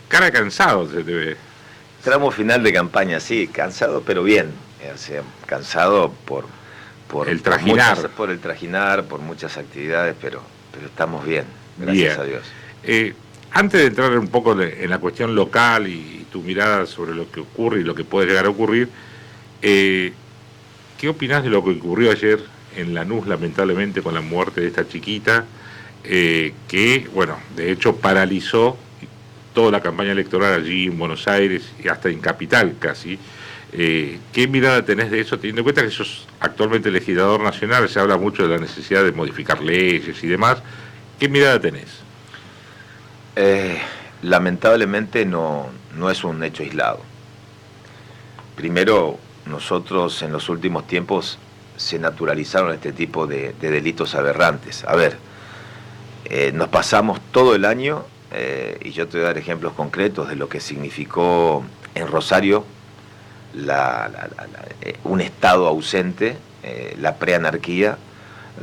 Cara cansado se te ve. Tramo final de campaña, sí, cansado pero bien. O sea, cansado El trajinar. por el trajinar, por muchas actividades, pero estamos bien, gracias Bien. a Dios. Eh, Antes de entrar un poco en la cuestión local y tu mirada sobre lo que ocurre y lo que puede llegar a ocurrir, eh, ¿qué opinás de lo que ocurrió ayer en Lanús, lamentablemente, con la muerte de esta chiquita? Que, bueno, de hecho paralizó toda la campaña electoral allí en Buenos Aires y hasta en Capital casi. ¿Qué mirada tenés de eso, teniendo en cuenta que sos actualmente legislador nacional? Se habla mucho de la necesidad de modificar leyes y demás. ¿Qué mirada tenés? Eh, Lamentablemente no es un hecho aislado. Primero, nosotros en los últimos tiempos se naturalizaron este tipo de delitos aberrantes. A ver, nos pasamos todo el año, y yo te voy a dar ejemplos concretos de lo que significó en Rosario un Estado ausente, la preanarquía,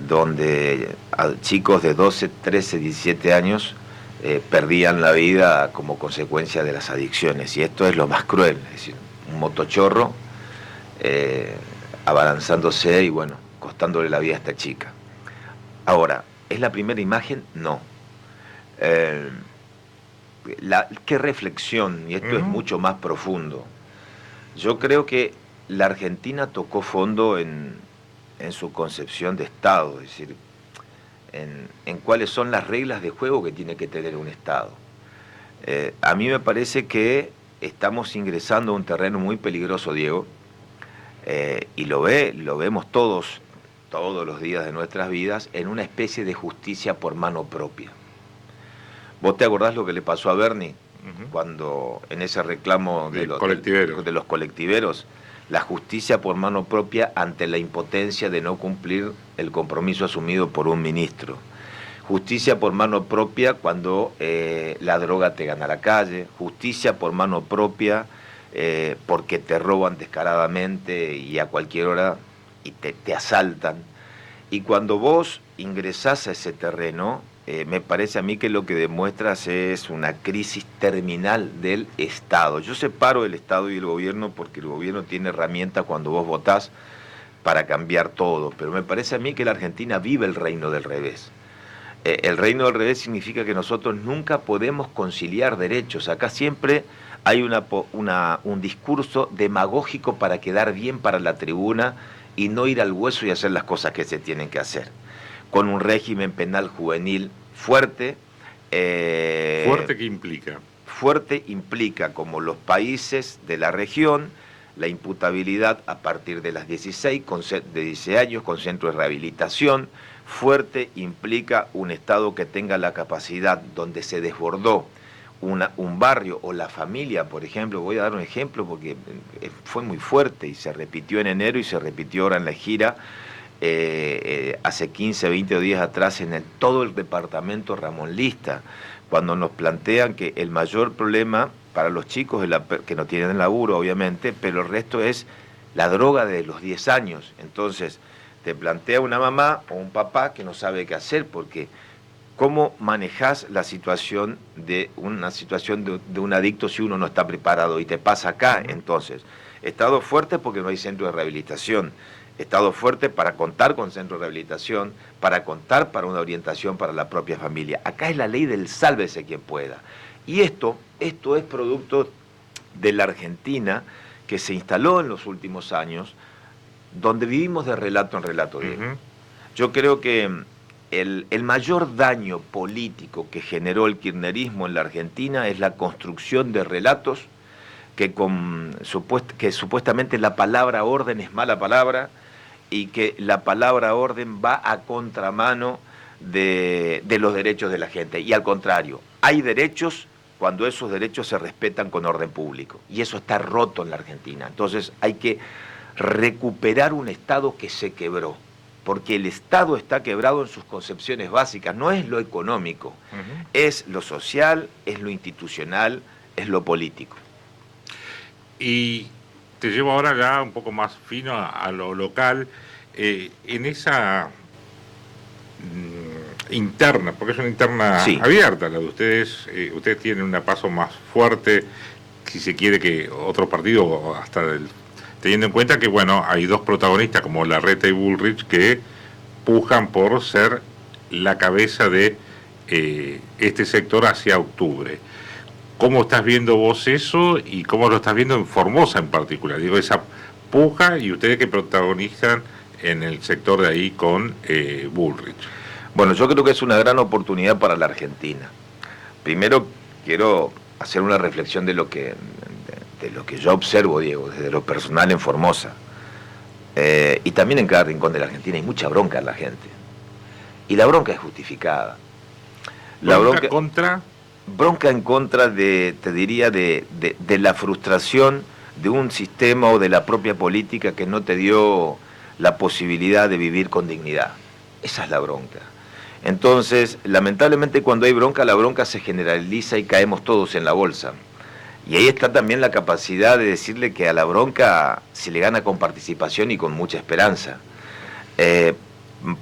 donde chicos de 12, 13, 17 años perdían la vida como consecuencia de las adicciones. Y esto es lo más cruel, es decir, un motochorro eh, abalanzándose y bueno, costándole la vida a esta chica. Ahora, ¿es la primera imagen? No. Eh, ¿Qué reflexión? Y esto es mucho más profundo. Yo creo que la Argentina tocó fondo en su concepción de Estado, es decir, en cuáles son las reglas de juego que tiene que tener un Estado. A mí me parece que estamos ingresando a un terreno muy peligroso, Diego, y lo vemos todos los días de nuestras vidas, en una especie de justicia por mano propia. ¿Vos te acordás lo que le pasó a Bernie cuando en ese reclamo De colectiveros. de los colectiveros, la justicia por mano propia ante la impotencia de no cumplir el compromiso asumido por un ministro? Justicia por mano propia cuando la droga te gana la calle, justicia por mano propia porque te roban descaradamente y a cualquier hora y te asaltan. Y cuando vos ingresás a ese terreno, me parece a mí que lo que demuestras es una crisis terminal del Estado. Yo separo el Estado y el gobierno porque el gobierno tiene herramientas cuando vos votás para cambiar todo, pero me parece a mí que la Argentina vive el reino del revés. El reino del revés significa que nosotros nunca podemos conciliar derechos. Acá siempre hay un discurso demagógico para quedar bien para la tribuna y no ir al hueso y hacer las cosas que se tienen que hacer. Con un régimen penal juvenil fuerte. ¿Fuerte qué implica? Fuerte implica, como los países de la región, la imputabilidad a partir de las 16, de 16 años, con centro de rehabilitación. Fuerte implica un Estado que tenga la capacidad donde se desbordó un barrio o la familia, por ejemplo. Voy a dar un ejemplo porque fue muy fuerte y se repitió en enero y se repitió ahora en la gira. Hace 15, 20 días atrás en todo el departamento Ramón Lista, cuando nos plantean que el mayor problema para los chicos es que no tienen laburo, obviamente, pero el resto es la droga de los 10 años. Entonces, te plantea una mamá o un papá que no sabe qué hacer, porque ¿cómo manejás la situación de de un adicto si uno no está preparado? Y te pasa acá, entonces. Estado fuerte porque no hay centro de rehabilitación. Estado fuerte para contar con centro de rehabilitación, para contar para una orientación para la propia familia. Acá es la ley del sálvese quien pueda. Y esto es producto de la Argentina que se instaló en los últimos años, donde vivimos de relato en relato, Diego. Yo creo que el mayor daño político que generó el kirchnerismo en la Argentina es la construcción de relatos que supuestamente la palabra orden es mala palabra y que la palabra orden va a contramano de los derechos de la gente. Y al contrario, hay derechos cuando esos derechos se respetan con orden público. Y eso está roto en la Argentina. Entonces hay que recuperar un Estado que se quebró, porque el Estado está quebrado en sus concepciones básicas, no es lo económico, es lo social, es lo institucional, es lo político. Y te llevo ahora ya un poco más fino a lo local. En esa interna, porque es una interna Sí. abierta la de ustedes. Ustedes tienen un paso más fuerte, si se quiere, que otros partidos, o hasta teniendo en cuenta que, bueno, hay dos protagonistas como Larreta y Bullrich que pujan por ser la cabeza de este sector hacia octubre. ¿Cómo estás viendo vos eso y cómo lo estás viendo en Formosa en particular? Digo, esa puja y ustedes que protagonizan en el sector de ahí con Bullrich. Bueno, yo creo que es una gran oportunidad para la Argentina. Primero quiero hacer una reflexión de lo que yo observo, Diego, desde lo personal en Formosa. Y también en cada rincón de la Argentina hay mucha bronca en la gente. Y la bronca es justificada. La bronca contra... Bronca en contra te diría, de la frustración de un sistema o de la propia política que no te dio la posibilidad de vivir con dignidad. Esa es la bronca. Entonces, lamentablemente cuando hay bronca, la bronca se generaliza y caemos todos en la bolsa. Y ahí está también la capacidad de decirle que a la bronca se le gana con participación y con mucha esperanza.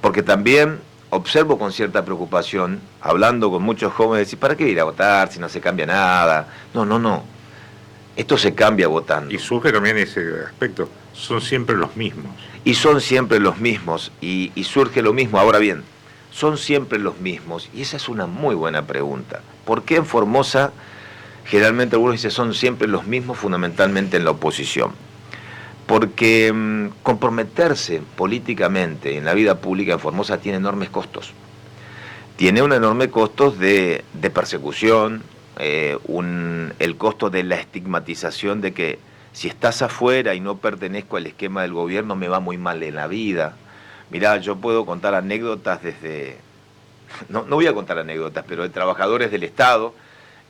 Porque también observo con cierta preocupación, hablando con muchos jóvenes, decir, ¿para qué ir a votar si no se cambia nada? No. Esto se cambia votando. Y surge también ese aspecto, son siempre los mismos. Y son siempre los mismos, y surge lo mismo. Ahora bien, son siempre los mismos, y esa es una muy buena pregunta. ¿Por qué en Formosa generalmente algunos dicen son siempre los mismos, fundamentalmente en la oposición? Porque comprometerse políticamente en la vida pública en Formosa tiene enormes costos. Tiene un enorme costo de persecución, el costo de la estigmatización de que si estás afuera y no pertenezco al esquema del gobierno me va muy mal en la vida. Mirá, yo puedo contar anécdotas no voy a contar anécdotas, pero de trabajadores del Estado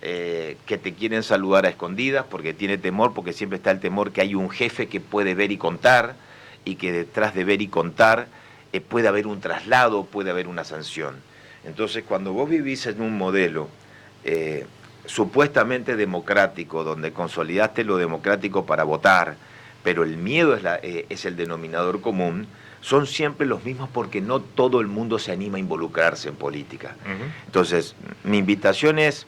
que te quieren saludar a escondidas porque tiene temor, porque siempre está el temor que hay un jefe que puede ver y contar, y que detrás de ver y contar puede haber un traslado, puede haber una sanción. Entonces, cuando vos vivís en un modelo supuestamente democrático, donde consolidaste lo democrático para votar, pero el miedo es el denominador común, son siempre los mismos porque no todo el mundo se anima a involucrarse en política. Entonces, mi invitación es,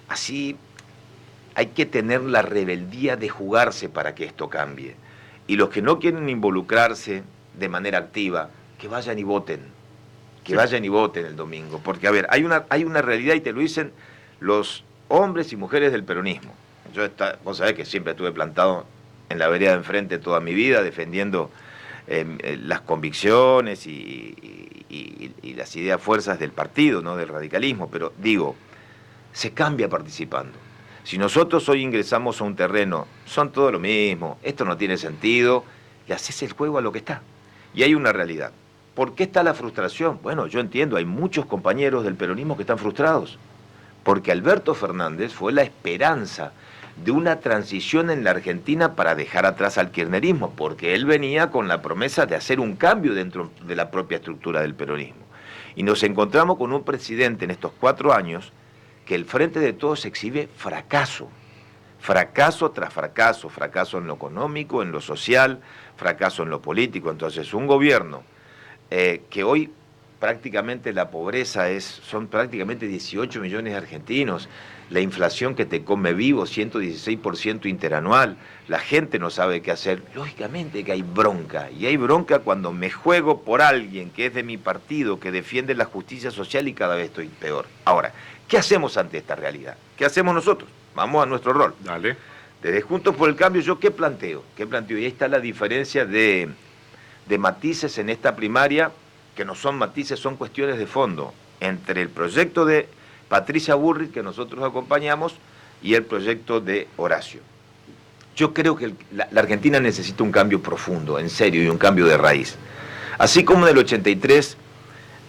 así hay que tener la rebeldía de jugarse para que esto cambie. Y los que no quieren involucrarse de manera activa, que vayan y voten. Que vayan y voten el domingo. Porque, a ver, hay una realidad y te lo dicen los hombres y mujeres del peronismo. Vos sabés que siempre estuve plantado en la vereda de enfrente toda mi vida, defendiendo las convicciones y las ideas fuerzas del partido, no del radicalismo. Pero digo, se cambia participando. Si nosotros hoy ingresamos a un terreno, son todo lo mismo, esto no tiene sentido, le haces el juego a lo que está. Y hay una realidad. ¿Por qué está la frustración? Bueno, yo entiendo, hay muchos compañeros del peronismo que están frustrados, porque Alberto Fernández fue la esperanza de una transición en la Argentina para dejar atrás al kirchnerismo, porque él venía con la promesa de hacer un cambio dentro de la propia estructura del peronismo. Y nos encontramos con un presidente en estos 4 años que el Frente de Todos exhibe fracaso tras fracaso, fracaso en lo económico, en lo social, fracaso en lo político. Entonces, un gobierno que hoy prácticamente la pobreza son prácticamente 18 millones de argentinos, la inflación que te come vivo, 116% interanual, la gente no sabe qué hacer, lógicamente que hay bronca, y hay bronca cuando me juego por alguien que es de mi partido, que defiende la justicia social y cada vez estoy peor. Ahora, ¿qué hacemos ante esta realidad? ¿Qué hacemos nosotros? Vamos a nuestro rol. Dale. Desde Juntos por el Cambio, ¿yo qué planteo? Y ahí está la diferencia de matices en esta primaria, que no son matices, son cuestiones de fondo, entre el proyecto de Patricia Bullrich, que nosotros acompañamos, y el proyecto de Horacio. Yo creo que la Argentina necesita un cambio profundo, en serio, y un cambio de raíz. Así como en el 83,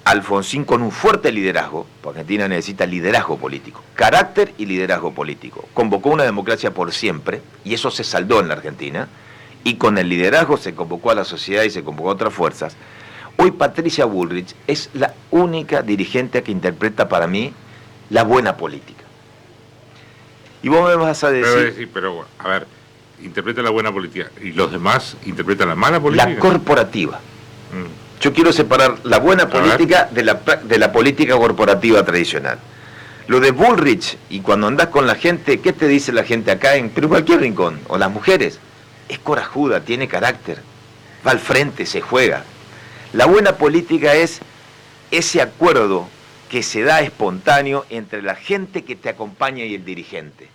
Alfonsín, con un fuerte liderazgo, porque Argentina necesita liderazgo político, carácter y liderazgo político, convocó una democracia por siempre, y eso se saldó en la Argentina, y con el liderazgo se convocó a la sociedad y se convocó a otras fuerzas. Hoy Patricia Bullrich es la única dirigente que interpreta para mí la buena política. Y vos me vas a decir... Pero a ver, interpreta la buena política. ¿Y los demás interpretan la mala política? La corporativa. Yo quiero separar la buena política de la política corporativa tradicional. Lo de Bullrich, y cuando andás con la gente, ¿qué te dice la gente acá en cualquier rincón? O las mujeres, es corajuda, tiene carácter, va al frente, se juega. La buena política es ese acuerdo que se da espontáneo entre la gente que te acompaña y el dirigente.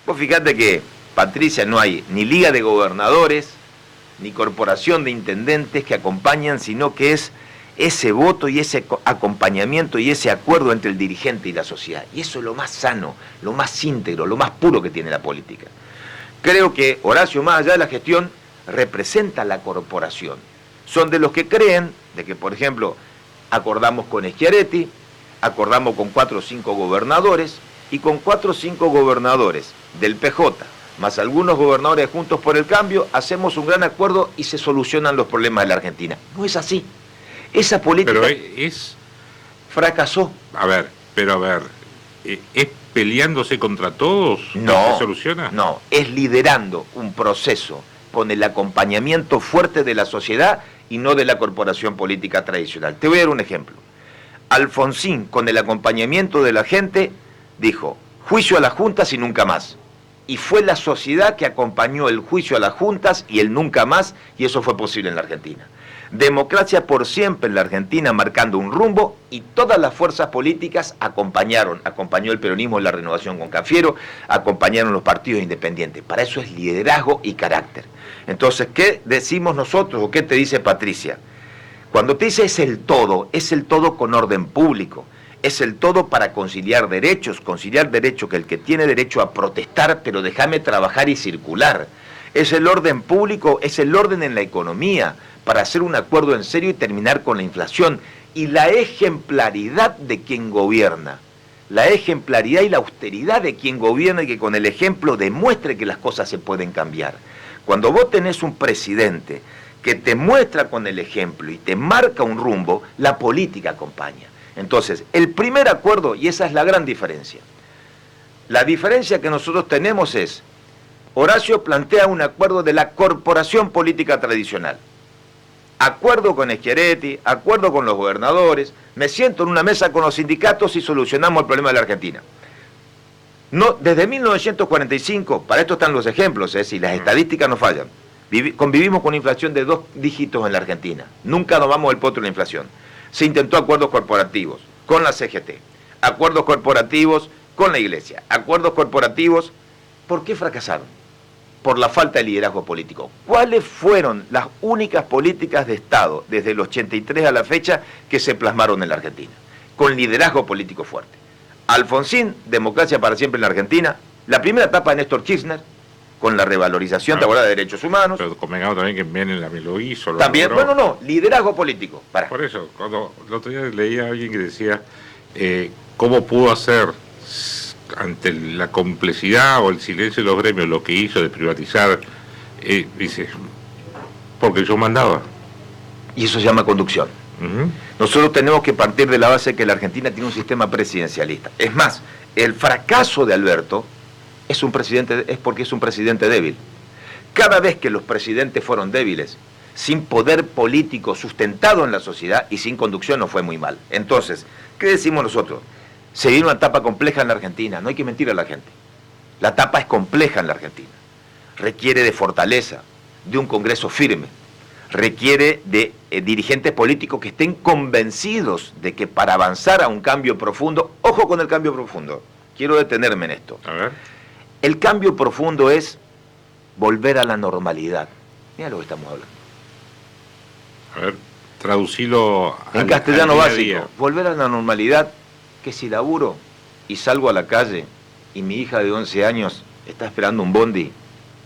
Vos fíjate que, Patricia, no hay ni liga de gobernadores, ni corporación de intendentes que acompañan, sino que es ese voto y ese acompañamiento y ese acuerdo entre el dirigente y la sociedad. Y eso es lo más sano, lo más íntegro, lo más puro que tiene la política. Creo que Horacio, más allá de la gestión, representa la corporación. Son de los que creen de que, por ejemplo, acordamos con Schiaretti, acordamos con 4 o 5 gobernadores, y con 4 o 5 gobernadores del PJ, más algunos gobernadores de Juntos por el Cambio, hacemos un gran acuerdo y se solucionan los problemas de la Argentina. No es así. Esa política fracasó. A ver, ¿es peleándose contra todos que se soluciona? No, es liderando un proceso con el acompañamiento fuerte de la sociedad y no de la corporación política tradicional. Te voy a dar un ejemplo. Alfonsín, con el acompañamiento de la gente, dijo, juicio a las juntas y nunca más. Y fue la sociedad que acompañó el juicio a las juntas y el nunca más, y eso fue posible en la Argentina. Democracia por siempre en la Argentina, marcando un rumbo, y todas las fuerzas políticas acompañaron. Acompañó el peronismo en la renovación con Cafiero, acompañaron los partidos independientes. Para eso es liderazgo y carácter. Entonces, ¿qué decimos nosotros o qué te dice Patricia? Cuando te dice es el todo con orden público. Es el todo para conciliar derecho que el que tiene derecho a protestar, pero déjame trabajar y circular. Es el orden público, es el orden en la economía, para hacer un acuerdo en serio y terminar con la inflación. Y la ejemplaridad de quien gobierna, la ejemplaridad y la austeridad de quien gobierna y que con el ejemplo demuestre que las cosas se pueden cambiar. Cuando vos tenés un presidente que te muestra con el ejemplo y te marca un rumbo, la política acompaña. Entonces, el primer acuerdo, y esa es la gran diferencia, la diferencia que nosotros tenemos es, Horacio plantea un acuerdo de la corporación política tradicional. Acuerdo con Schiaretti, acuerdo con los gobernadores, me siento en una mesa con los sindicatos y solucionamos el problema de la Argentina. No, desde 1945, para esto están los ejemplos, si las estadísticas no fallan, convivimos con inflación de 2 dígitos en la Argentina, nunca nos vamos del potro de la inflación. Se intentó acuerdos corporativos con la CGT, acuerdos corporativos con la Iglesia, acuerdos corporativos. ¿Por qué fracasaron? Por la falta de liderazgo político. ¿Cuáles fueron las únicas políticas de Estado desde el 83 a la fecha que se plasmaron en la Argentina? Con liderazgo político fuerte. Alfonsín, democracia para siempre en la Argentina, la primera etapa de Néstor Kirchner, con la revalorización de derechos humanos. Pero convengamos también que Menem lo hizo. También, liderazgo político. Por eso, cuando el otro día leía a alguien que decía cómo pudo hacer ante la complejidad o el silencio de los gremios lo que hizo de privatizar, dice, porque yo mandaba. Y eso se llama conducción. Nosotros tenemos que partir de la base que la Argentina tiene un sistema presidencialista. Es más, el fracaso de Alberto es porque es un presidente débil. Cada vez que los presidentes fueron débiles, sin poder político sustentado en la sociedad y sin conducción, nos fue muy mal. Entonces, ¿qué decimos nosotros? Se viene una etapa compleja en la Argentina, no hay que mentir a la gente. La etapa es compleja en la Argentina. Requiere de fortaleza, de un Congreso firme, requiere de dirigentes políticos que estén convencidos de que para avanzar a un cambio profundo, ojo con el cambio profundo, quiero detenerme en esto. A ver. El cambio profundo es volver a la normalidad. Mira lo que estamos hablando. A ver, traducilo en castellano básico. Volver a la normalidad, que si laburo y salgo a la calle y mi hija de 11 años está esperando un bondi,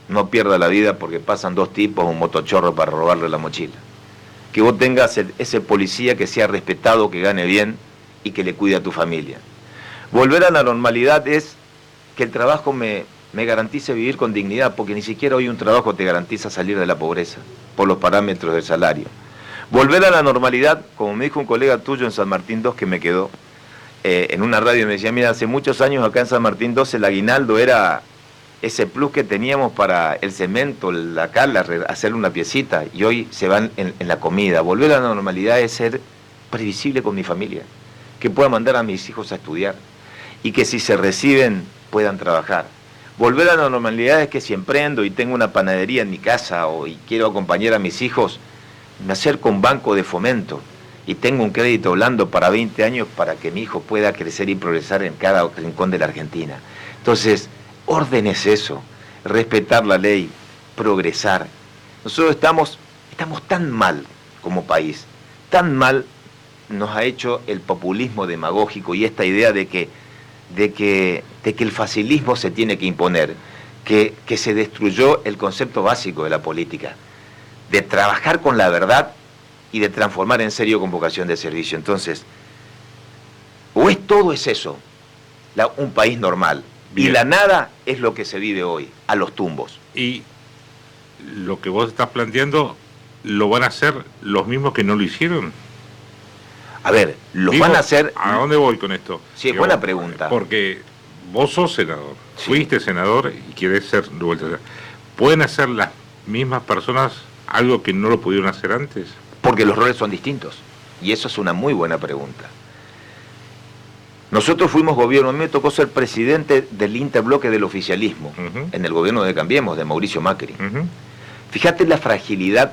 no pierda la vida porque pasan 2 tipos, un motochorro para robarle la mochila. Que vos tengas ese policía que sea respetado, que gane bien y que le cuide a tu familia. Volver a la normalidad es que el trabajo me garantice vivir con dignidad, porque ni siquiera hoy un trabajo te garantiza salir de la pobreza, por los parámetros del salario. Volver a la normalidad, como me dijo un colega tuyo en San Martín II que me quedó, en una radio me decía, mira, hace muchos años acá en San Martín II el aguinaldo era ese plus que teníamos para el cemento, hacerle una piecita, y hoy se van en la comida. Volver a la normalidad es ser previsible con mi familia, que pueda mandar a mis hijos a estudiar, y que si se reciben puedan trabajar. Volver a la normalidad es que si emprendo y tengo una panadería en mi casa y quiero acompañar a mis hijos, me acerco a un banco de fomento y tengo un crédito blando para 20 años para que mi hijo pueda crecer y progresar en cada rincón de la Argentina. Entonces, orden es eso, respetar la ley, progresar. Nosotros estamos tan mal como país, tan mal nos ha hecho el populismo demagógico y esta idea de que el facilismo se tiene que imponer, que se destruyó el concepto básico de la política, de trabajar con la verdad y de transformar en serio con vocación de servicio. Entonces, todo es eso, un país normal. Bien. Y la nada es lo que se vive hoy, a los tumbos. Y lo que vos estás planteando, ¿lo van a hacer los mismos que no lo hicieron? A ver, van a hacer... ¿A dónde voy con esto? Sí, es buena pregunta. Porque vos sos senador, sí. Fuiste senador y querés ser de vuelta. ¿Pueden hacer las mismas personas algo que no lo pudieron hacer antes? Porque los roles son distintos. Y eso es una muy buena pregunta. Nosotros fuimos gobierno, a mí me tocó ser presidente del interbloque del oficialismo, en el gobierno de Cambiemos, de Mauricio Macri. Fíjate la fragilidad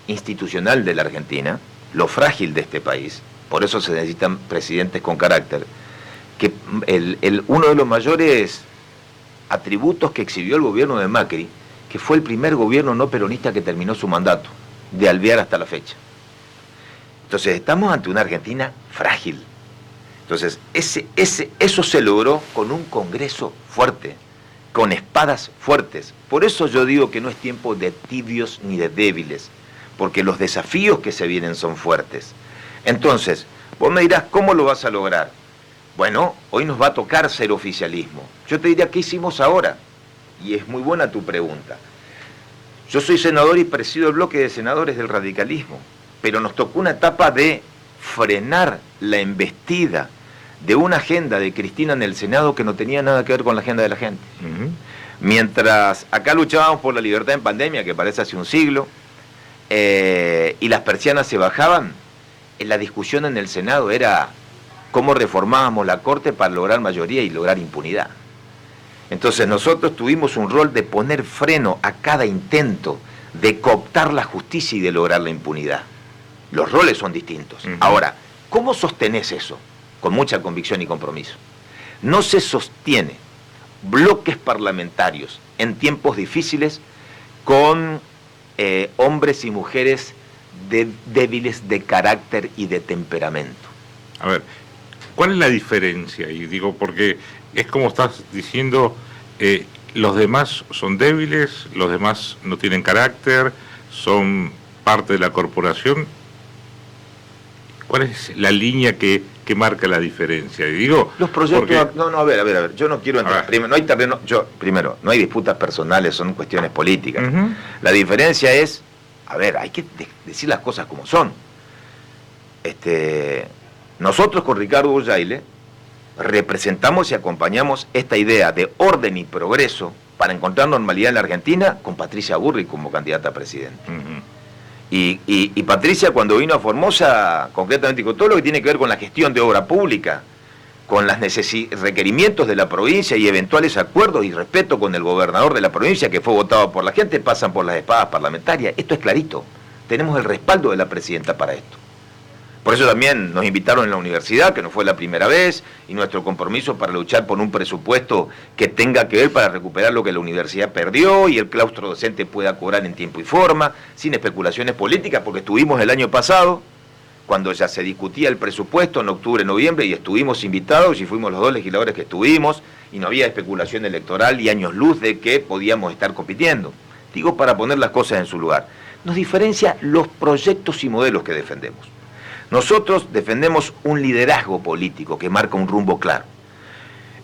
institucional de la Argentina, lo frágil de este país, por eso se necesitan presidentes con carácter, que uno de los mayores atributos que exhibió el gobierno de Macri, que fue el primer gobierno no peronista que terminó su mandato, de Alvear hasta la fecha. Entonces estamos ante una Argentina frágil. Entonces, eso se logró con un Congreso fuerte, con espadas fuertes. Por eso yo digo que no es tiempo de tibios ni de débiles, porque los desafíos que se vienen son fuertes. Entonces, vos me dirás, ¿cómo lo vas a lograr? Bueno, hoy nos va a tocar ser oficialismo. Yo te diría, ¿qué hicimos ahora? Y es muy buena tu pregunta. Yo soy senador y presido el bloque de senadores del radicalismo, pero nos tocó una etapa de frenar la embestida de una agenda de Cristina en el Senado que no tenía nada que ver con la agenda de la gente. Mientras acá luchábamos por la libertad en pandemia, que parece hace un siglo, y las persianas se bajaban, la discusión en el Senado era cómo reformábamos la Corte para lograr mayoría y lograr impunidad. Entonces nosotros tuvimos un rol de poner freno a cada intento de cooptar la justicia y de lograr la impunidad. Los roles son distintos. Ahora, ¿cómo sostenés eso? Con mucha convicción y compromiso. No se sostiene bloques parlamentarios en tiempos difíciles con hombres y mujeres débiles de carácter y de temperamento. A ver, ¿cuál es la diferencia? Y digo, porque es como estás diciendo, los demás son débiles, los demás no tienen carácter, son parte de la corporación. ¿Cuál es la línea que marca la diferencia? Y digo, los proyectos... Porque... a ver, yo no quiero entrar... Primero, no hay terreno... Primero, no hay disputas personales, son cuestiones políticas. La diferencia es... A ver, hay que decir las cosas como son. Nosotros con Ricardo Boyaile representamos y acompañamos esta idea de orden y progreso para encontrar normalidad en la Argentina con Patricia Burrich como candidata a presidente. Y Patricia, cuando vino a Formosa, concretamente con todo lo que tiene que ver con la gestión de obra pública, con los requerimientos de la provincia y eventuales acuerdos y respeto con el gobernador de la provincia que fue votado por la gente, pasan por las espadas parlamentarias. Esto es clarito. Tenemos el respaldo de la presidenta para esto. Por eso también nos invitaron en la universidad, que no fue la primera vez, y nuestro compromiso para luchar por un presupuesto que tenga que ver para recuperar lo que la universidad perdió y el claustro docente pueda cobrar en tiempo y forma, sin especulaciones políticas, porque estuvimos el año pasado, cuando ya se discutía el presupuesto en octubre, noviembre, y estuvimos invitados y fuimos los dos legisladores que estuvimos, y no había especulación electoral y años luz de que podíamos estar compitiendo. Digo, para poner las cosas en su lugar. Nos diferencia los proyectos y modelos que defendemos. Nosotros defendemos un liderazgo político que marca un rumbo claro.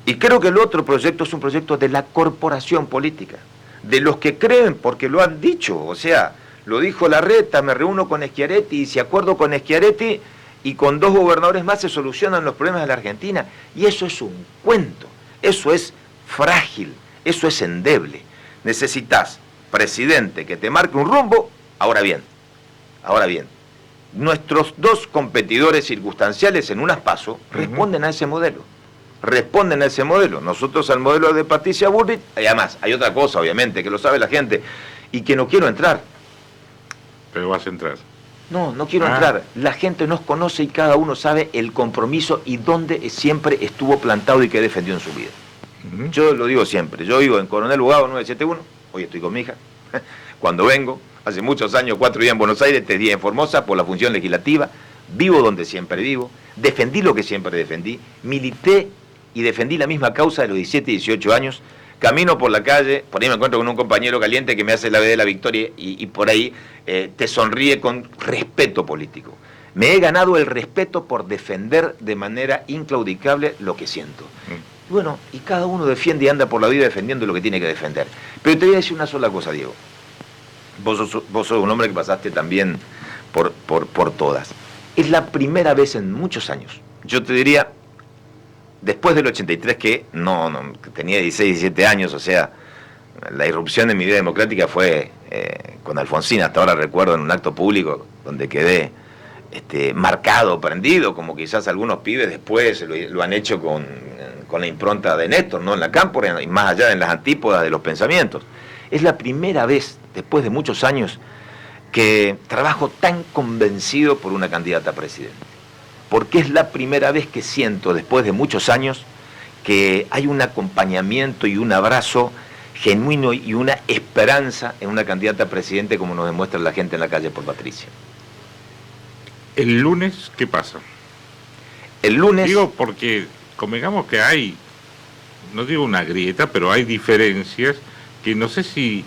Y creo que el otro proyecto es un proyecto de la corporación política, de los que creen porque lo han dicho, o sea, lo dijo Larreta, me reúno con Schiaretti y si acuerdo con Schiaretti y con 2 gobernadores más se solucionan los problemas de la Argentina. Y eso es un cuento, eso es frágil, Eso es endeble. Necesitas presidente que te marque un rumbo. Ahora bien, nuestros dos competidores circunstanciales en unas PASO responden a ese modelo. Nosotros al modelo de Patricia Bullrich, y además hay otra cosa, obviamente, que lo sabe la gente, y que no quiero entrar. Pero vas a entrar. No quiero entrar. La gente nos conoce y cada uno sabe el compromiso y dónde siempre estuvo plantado y que defendió en su vida. Yo lo digo siempre. Yo vivo en Coronel Bugado 971, hoy estoy con mi hija. Cuando vengo, hace muchos años, 4 días en Buenos Aires, 3 días en Formosa por la función legislativa, vivo donde siempre vivo, defendí lo que siempre defendí, milité y defendí la misma causa de los 17 y 18 años. Camino por la calle, por ahí me encuentro con un compañero caliente que me hace la B de la victoria y por ahí te sonríe con respeto político. Me he ganado el respeto por defender de manera inclaudicable lo que siento. Bueno, y cada uno defiende y anda por la vida defendiendo lo que tiene que defender. Pero te voy a decir una sola cosa, Diego. Vos sos un hombre que pasaste también por todas. Es la primera vez en muchos años, yo te diría, después del 83 que tenía 16, 17 años, o sea, la irrupción de mi vida democrática fue con Alfonsín, hasta ahora recuerdo en un acto público donde quedé marcado, prendido, como quizás algunos pibes después lo han hecho con la impronta de Néstor, ¿no? En la cámpora y más allá en las antípodas de los pensamientos. Es la primera vez, después de muchos años, que trabajo tan convencido por una candidata a presidente. Porque es la primera vez que siento, después de muchos años, que hay un acompañamiento y un abrazo genuino y una esperanza en una candidata a presidente como nos demuestra la gente en la calle por Patricia. ¿El lunes qué pasa? El lunes... Digo porque convengamos que hay, no digo una grieta, pero hay diferencias que no sé si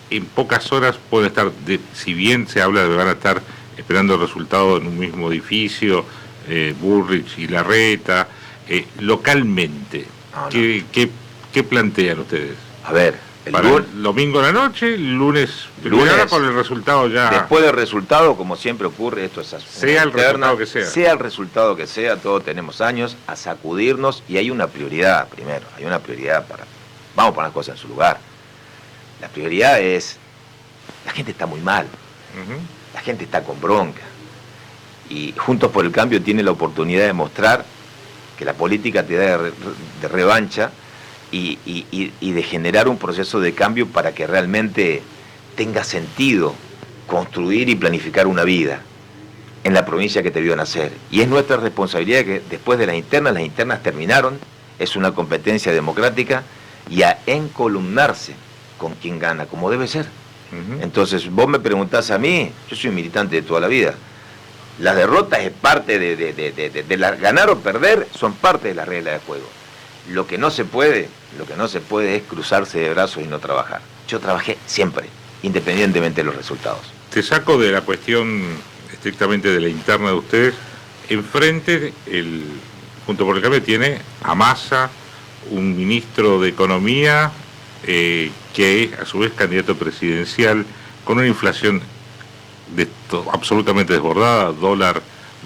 en pocas horas pueden estar, si bien se habla de que van a estar esperando el resultado en un mismo edificio, Bullrich y Larreta, localmente, ¿qué plantean ustedes? A ver, el domingo a la noche, el lunes con el resultado ya. Después del resultado, como siempre ocurre, esto es sea el resultado que sea. Sea el resultado que sea, todos tenemos años a sacudirnos y hay una prioridad primero, vamos a poner las cosas en su lugar. La prioridad es, la gente está muy mal, la gente está con bronca. Y Juntos por el Cambio tiene la oportunidad de mostrar que la política te da de revancha y de generar un proceso de cambio para que realmente tenga sentido construir y planificar una vida en la provincia que te vio nacer. Y es nuestra responsabilidad que después de las internas terminaron, es una competencia democrática y a encolumnarse con quien gana, como debe ser. Entonces, vos me preguntás a mí, yo soy un militante de toda la vida. Las derrotas es parte de ganar o perder, son parte de las reglas de juego. Lo que no se puede es cruzarse de brazos y no trabajar. Yo trabajé siempre, independientemente de los resultados. Te saco de la cuestión estrictamente de la interna de ustedes. Enfrente, Juntos por el Cambio tiene a Massa, un ministro de Economía, que es a su vez candidato presidencial, con una inflación absolutamente desbordada, dólar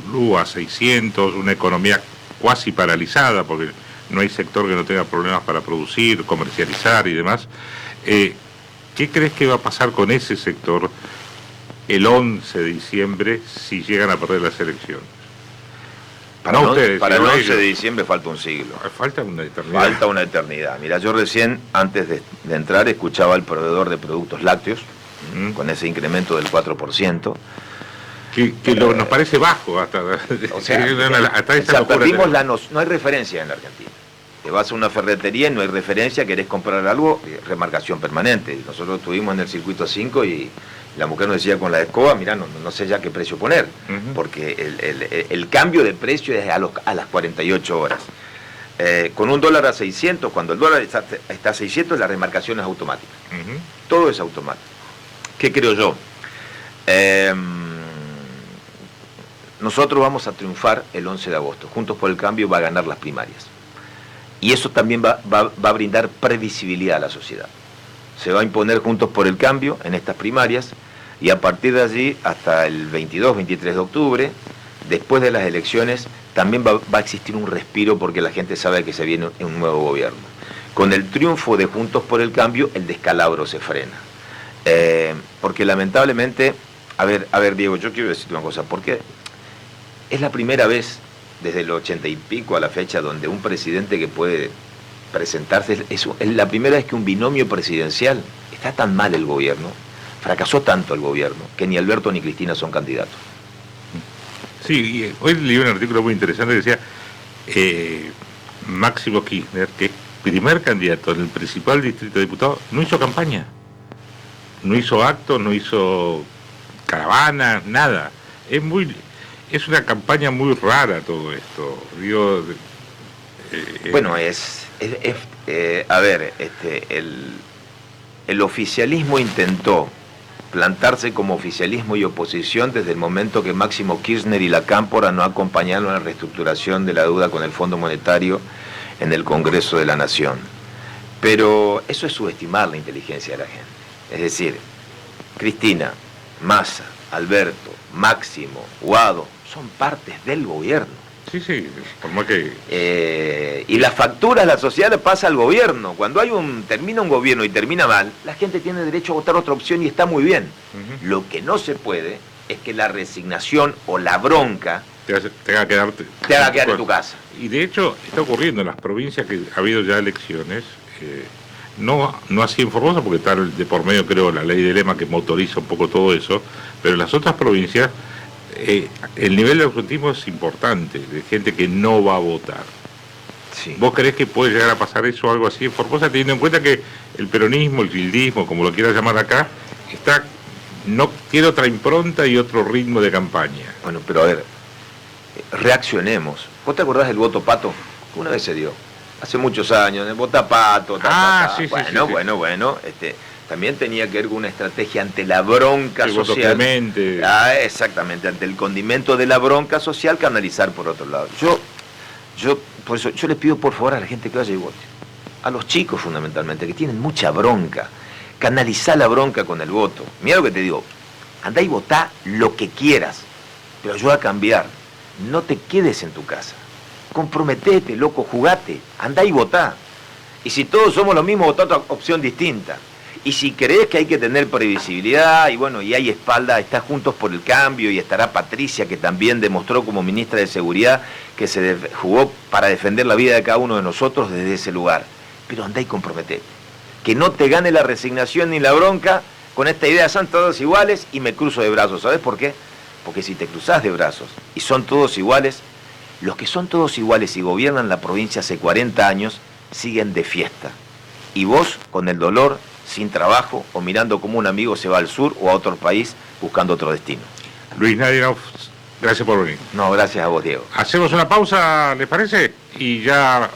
blue a 600, una economía cuasi paralizada, porque no hay sector que no tenga problemas para producir, comercializar y demás. ¿Qué crees que va a pasar con ese sector el 11 de diciembre si llegan a perder las elecciones? Para el 11 de diciembre falta un siglo. Falta una eternidad. Falta una eternidad. Mira, yo recién, antes de entrar, escuchaba al proveedor de productos lácteos, con ese incremento del 4%. Que nos parece bajo hasta esa locura. Perdimos no hay referencia en la Argentina. Te vas a una ferretería y no hay referencia, querés comprar algo, remarcación permanente. Nosotros estuvimos en el circuito 5 y la mujer nos decía con la escoba, mira, no sé ya qué precio poner, porque el cambio de precio es a las 48 horas. Con un dólar a 600, cuando el dólar está a 600, la remarcación es automática. Todo es automático. ¿Qué creo yo? Nosotros vamos a triunfar el 11 de agosto. Juntos por el Cambio va a ganar las primarias. Y eso también va a brindar previsibilidad a la sociedad. Se va a imponer Juntos por el Cambio en estas primarias y a partir de allí hasta el 22, 23 de octubre, después de las elecciones, también va a existir un respiro porque la gente sabe que se viene un nuevo gobierno. Con el triunfo de Juntos por el Cambio, el descalabro se frena. Porque lamentablemente, a ver, Diego, yo quiero decirte una cosa, porque es la primera vez desde el 80 y pico a la fecha donde un presidente que puede presentarse, es la primera vez que un binomio presidencial, está tan mal el gobierno, fracasó tanto el gobierno, que ni Alberto ni Cristina son candidatos. Sí, y hoy leí un artículo muy interesante que decía Máximo Kirchner, que es primer candidato en el principal distrito de diputados, no hizo campaña, no hizo actos, no hizo caravanas, nada. Es una campaña muy rara todo esto. Digo, bueno, a ver, el oficialismo intentó plantarse como oficialismo y oposición desde el momento que Máximo Kirchner y la Cámpora no acompañaron a la reestructuración de la deuda con el Fondo Monetario en el Congreso de la Nación. Pero eso es subestimar la inteligencia de la gente. Es decir, Cristina, Massa, Alberto, Máximo, Guado, son partes del gobierno. Sí, por más que... y las facturas, la sociedad le pasa al gobierno. Cuando termina un gobierno y termina mal, la gente tiene derecho a votar otra opción y está muy bien. Lo que no se puede es que la resignación o la bronca te haga quedar en tu casa. Y de hecho está ocurriendo en las provincias que ha habido ya elecciones, no así en Formosa, porque está de por medio, creo, la ley de lema que motoriza un poco todo eso, pero en las otras provincias el nivel de absentismo es importante, de gente que no va a votar. Sí. ¿Vos creés que puede llegar a pasar eso o algo así en Formosa, teniendo en cuenta que el peronismo, el gildismo, como lo quieras llamar acá, tiene otra impronta y otro ritmo de campaña? Bueno, pero a ver, reaccionemos. ¿Vos te acordás del voto pato? Una vez se dio, hace muchos años, el vota pato, Sí, bueno, también tenía que ver con una estrategia ante la bronca el voto social. clemente. Exactamente, ante el condimento de la bronca social, canalizar por otro lado. Por eso, yo les pido por favor a la gente que vaya y vote. A los chicos fundamentalmente, que tienen mucha bronca. Canalizar la bronca con el voto. Mira lo que te digo, andá y votá lo que quieras, pero ayuda a cambiar. No te quedes en tu casa. Comprometete, loco, jugate, andá y votá. Y si todos somos lo mismo, votá otra opción distinta. Y si crees que hay que tener previsibilidad, y bueno, y hay espalda, está Juntos por el Cambio, y estará Patricia, que también demostró como ministra de Seguridad que se jugó para defender la vida de cada uno de nosotros desde ese lugar. Pero andá y comprometete. Que no te gane la resignación ni la bronca con esta idea, son todos iguales y me cruzo de brazos. ¿Sabes por qué? Porque si te cruzás de brazos y son todos iguales, los que son todos iguales y gobiernan la provincia hace 40 años, siguen de fiesta. Y vos, con el dolor, sin trabajo, o mirando cómo un amigo se va al sur o a otro país buscando otro destino. Luis Nadinov, gracias por venir. No, gracias a vos, Diego. Hacemos una pausa, ¿les parece? Y ya